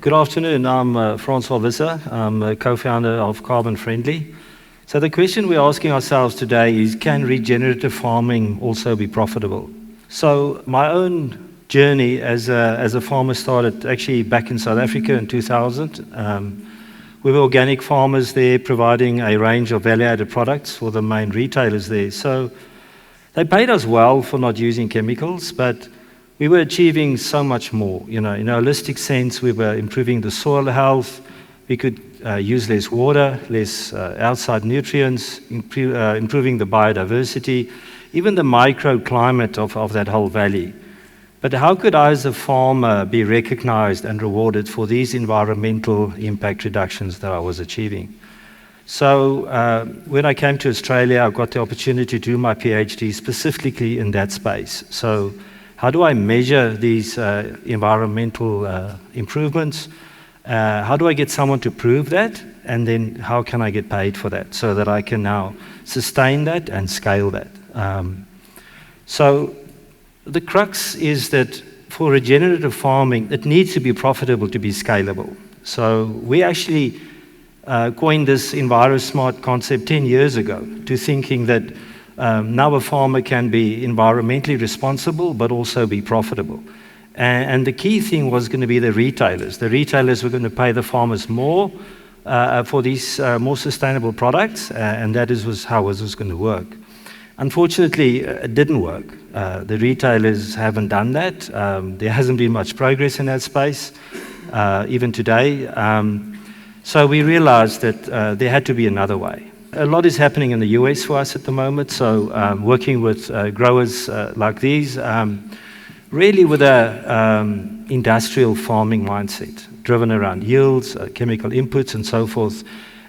Good afternoon. I'm Francois Visser. I'm a co-founder of Carbon Friendly. So the question we're asking ourselves today is, can regenerative farming also be profitable? So my own journey as a farmer started actually back in South Africa in 2000. We were organic farmers there, providing a range of value-added products for the main retailers there. So they paid us well for not using chemicals, but we were achieving so much more. In a holistic sense, we were improving the soil health. We could use less water, less outside nutrients, improving the biodiversity, even the microclimate of that whole valley. But how could I, as a farmer, be recognized and rewarded for these environmental impact reductions that I was achieving? So when I came to Australia, I got the opportunity to do my PhD specifically in that space. So how do I measure these environmental improvements? How do I get someone to prove that? And then how can I get paid for that so that I can now sustain that and scale that? So the crux is that for regenerative farming, it needs to be profitable to be scalable. So we actually coined this EnviroSmart concept 10 years ago to thinking that now a farmer can be environmentally responsible but also be profitable. And the key thing was going to be the retailers. The retailers were going to pay the farmers more for these more sustainable products, and that was how it was going to work. Unfortunately, it didn't work. The retailers haven't done that. There hasn't been much progress in that space, even today. So we realized that there had to be another way. A lot is happening in the US for us at the moment, so working with growers like these, really with an industrial farming mindset, driven around yields, chemical inputs, and so forth.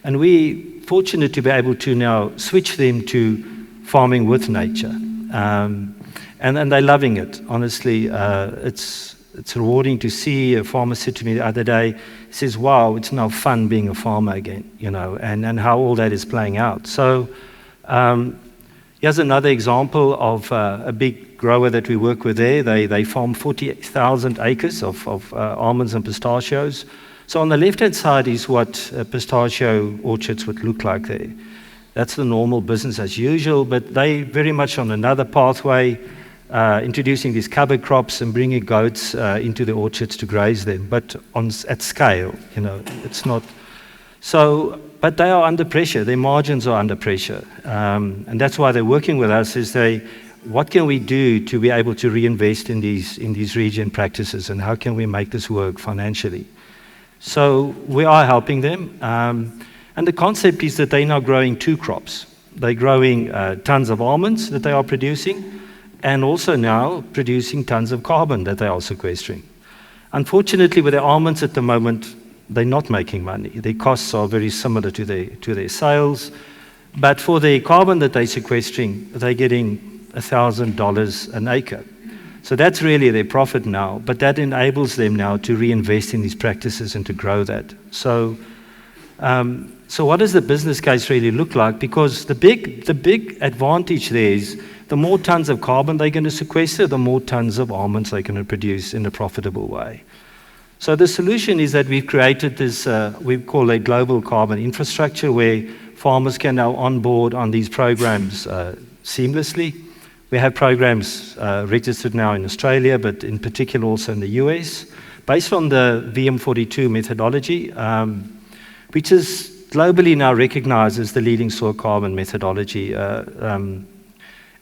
And we're fortunate to be able to now switch them to farming with nature. And they're loving it. Honestly, it's rewarding to see. A farmer said to me the other day, he says, wow, it's now fun being a farmer again, and how all that is playing out. So here's another example of a big grower that we work with there. They farm 40,000 acres of almonds and pistachios. So on the left-hand side is what pistachio orchards would look like there. That's the normal business as usual, but they very much on another pathway, introducing these cover crops and bringing goats into the orchards to graze them, but at scale, it's not. So, but they are under pressure. Their margins are under pressure, and that's why they're working with us. What can we do to be able to reinvest in these regen practices, and how can we make this work financially? So we are helping them. And the concept is that they're now growing two crops. They're growing tons of almonds that they are producing, and also now producing tons of carbon that they are sequestering. Unfortunately, with their almonds at the moment, they're not making money. Their costs are very similar to their sales. But for the carbon that they're sequestering, they're getting $1,000 an acre. So that's really their profit now, but that enables them now to reinvest in these practices and to grow that. So what does the business case really look like? Because the big advantage there is the more tons of carbon they're going to sequester, the more tons of almonds they're going to produce in a profitable way. So the solution is that we've created this, we call a global carbon infrastructure, where farmers can now onboard on these programs seamlessly. We have programs registered now in Australia, but in particular also in the US, based on the VM42 methodology, which is globally now recognized as the leading soil carbon methodology,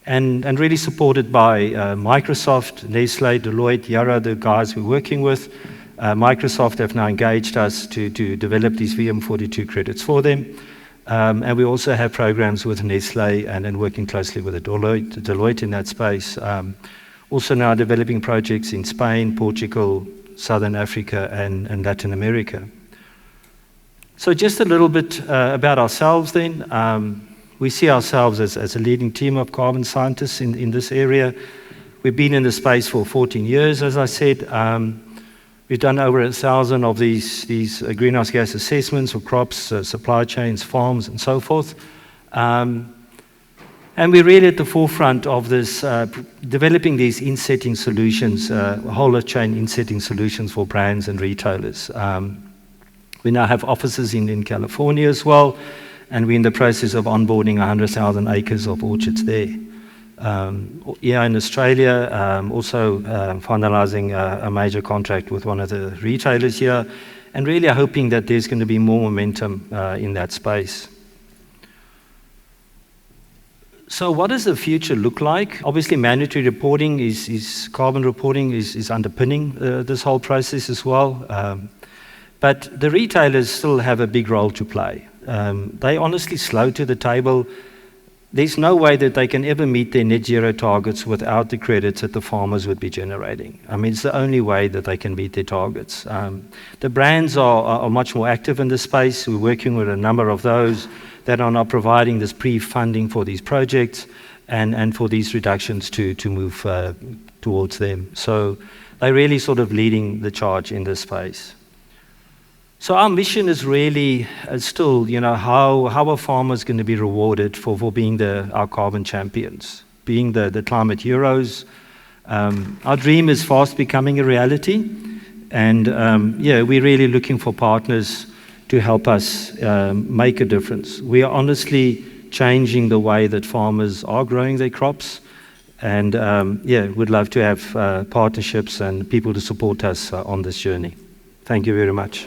and really supported by Microsoft, Nestle, Deloitte, Yara, the guys we're working with. Microsoft have now engaged us to develop these VM42 credits for them. And we also have programs with Nestle and working closely with Deloitte in that space. Also now developing projects in Spain, Portugal, Southern Africa, and Latin America. So just a little bit about ourselves then. We see ourselves as a leading team of carbon scientists in this area. We've been in the space for 14 years, as I said. We've done over 1,000 of these greenhouse gas assessments for crops, supply chains, farms, and so forth. And we're really at the forefront of this, developing these insetting solutions, whole of chain insetting solutions for brands and retailers. We now have offices in California as well, and we're in the process of onboarding 100,000 acres of orchards there. Here in Australia, also finalizing a major contract with one of the retailers here, and really hoping that there's going to be more momentum in that space. So what does the future look like? Obviously, mandatory reporting carbon reporting is underpinning this whole process as well. But the retailers still have a big role to play. They honestly slow to the table. There's no way that they can ever meet their net zero targets without the credits that the farmers would be generating. I mean, it's the only way that they can meet their targets. The brands are much more active in this space. We're working with a number of those that are now providing this pre-funding for these projects and for these reductions to move towards them. So they're really sort of leading the charge in this space. So our mission is really still, how are farmers going to be rewarded for being our carbon champions, being the climate heroes. Our dream is fast becoming a reality. And we're really looking for partners to help us make a difference. We are honestly changing the way that farmers are growing their crops. And we'd love to have partnerships and people to support us on this journey. Thank you very much.